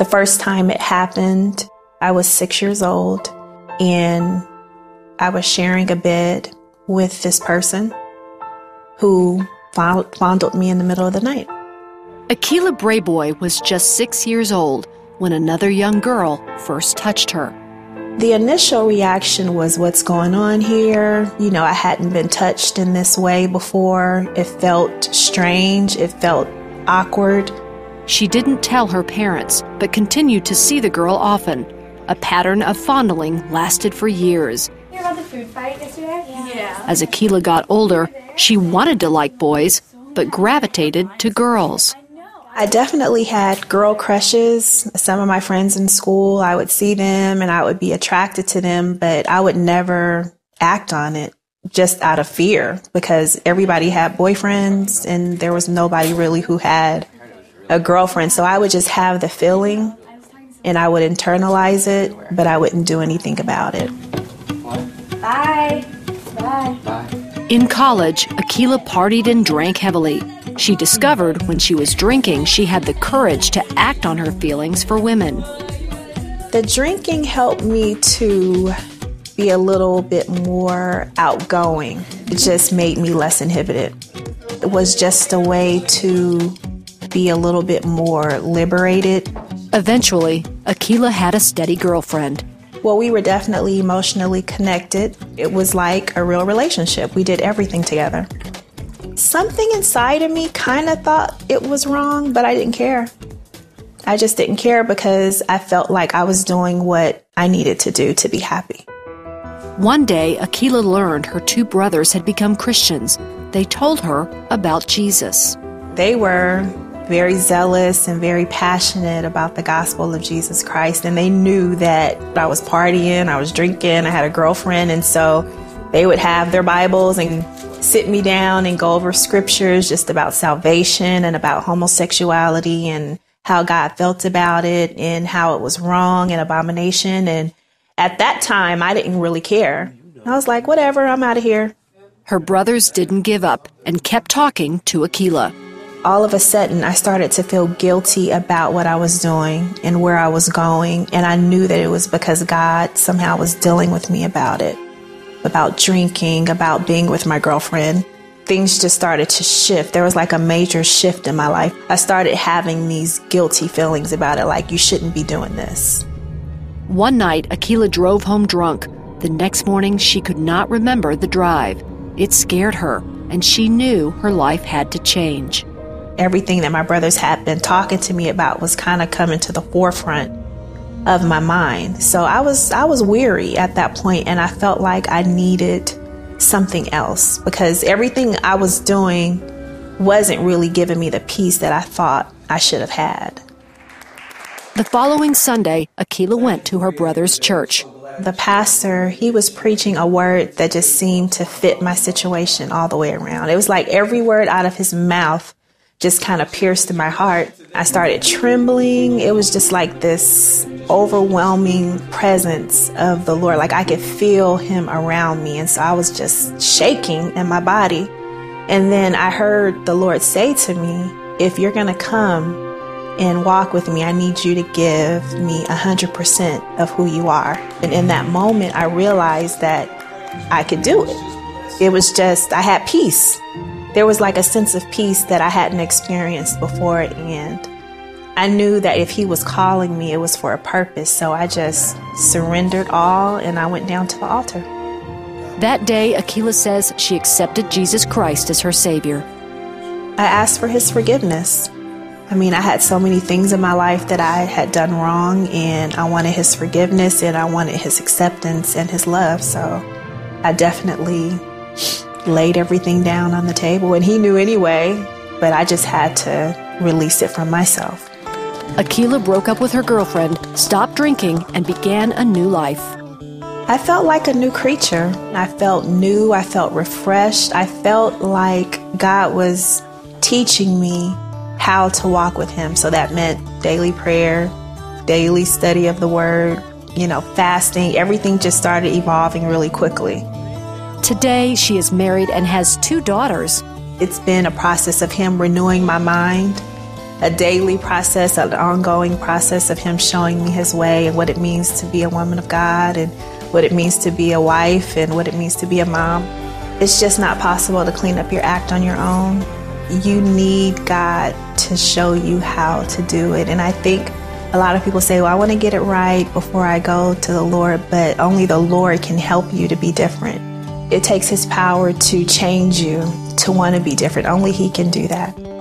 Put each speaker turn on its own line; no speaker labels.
The first time it happened, I was 6 years old, and I was sharing a bed with this person who fondled me in the middle of the night.
Akila Brayboy was just 6 years old when another young girl first touched her.
The initial reaction was, what's going on here? I hadn't been touched in this way before. It felt strange. It felt awkward.
She didn't tell her parents, but continued to see the girl often. A pattern of fondling lasted for years.
You heard about the food fight yesterday? Yeah.
As Akila got older, she wanted to like boys, but gravitated to girls.
I definitely had girl crushes. Some of my friends in school, I would see them and I would be attracted to them, but I would never act on it just out of fear because everybody had boyfriends and there was nobody really who had a girlfriend. So I would just have the feeling and I would internalize it, but I wouldn't do anything about it.
Bye. Bye. Bye.
In college, Akila partied and drank heavily. She discovered when she was drinking, she had the courage to act on her feelings for women.
The drinking helped me to be a little bit more outgoing. It just made me less inhibited. It was just a way to be a little bit more liberated.
Eventually, Akila had a steady girlfriend.
Well, we were definitely emotionally connected. It was like a real relationship. We did everything together. Something inside of me kind of thought it was wrong, but I didn't care. I just didn't care because I felt like I was doing what I needed to do to be happy.
One day, Akila learned her two brothers had become Christians. They told her about Jesus.
They were very zealous and very passionate about the gospel of Jesus Christ, and they knew that I was partying, I was drinking, I had a girlfriend, and so they would have their Bibles and sit me down and go over scriptures just about salvation and about homosexuality and how God felt about it and how it was wrong and abomination. And at that time, I didn't really care. I was like, whatever, I'm out of here.
Her brothers didn't give up and kept talking to Akila.
All of a sudden, I started to feel guilty about what I was doing and where I was going. And I knew that it was because God somehow was dealing with me about it, about drinking, about being with my girlfriend. Things just started to shift. There was like a major shift in my life. I started having these guilty feelings about it, like you shouldn't be doing this.
One night, Akila drove home drunk. The next morning, she could not remember the drive. It scared her, and she knew her life had to change.
Everything that my brothers had been talking to me about was kind of coming to the forefront of my mind. So I was weary at that point, and I felt like I needed something else because everything I was doing wasn't really giving me the peace that I thought I should have had.
The following Sunday, Akila went to her brother's church.
The pastor, he was preaching a word that just seemed to fit my situation all the way around. It was like every word out of his mouth just kind of pierced in my heart. I started trembling. It was just like this overwhelming presence of the Lord. Like I could feel him around me. And so I was just shaking in my body. And then I heard the Lord say to me, if you're going to come and walk with me, I need you to give me 100% of who you are. And in that moment, I realized that I could do it. It was just, I had peace. There was like a sense of peace that I hadn't experienced before, and I knew that if he was calling me, it was for a purpose. So I just surrendered all and I went down to the altar.
That day, Akila says she accepted Jesus Christ as her Savior.
I asked for his forgiveness. I had so many things in my life that I had done wrong, and I wanted his forgiveness and I wanted his acceptance and his love. So I definitely laid everything down on the table, and he knew anyway, but I just had to release it from myself.
Akila broke up with her girlfriend, stopped drinking, and began a new life.
I felt like a new creature. I felt new. I felt refreshed. I felt like God was teaching me how to walk with him. So that meant daily prayer, daily study of the word, fasting. Everything just started evolving really quickly.
Today, she is married and has 2 daughters.
It's been a process of him renewing my mind a daily process, an ongoing process of him showing me his way and what it means to be a woman of God and what it means to be a wife and what it means to be a mom. It's just not possible to clean up your act on your own. You need God to show you how to do it. And I think a lot of people say, well, I want to get it right before I go to the Lord, but only the Lord can help you to be different. It takes his power to change you to want to be different. Only he can do that.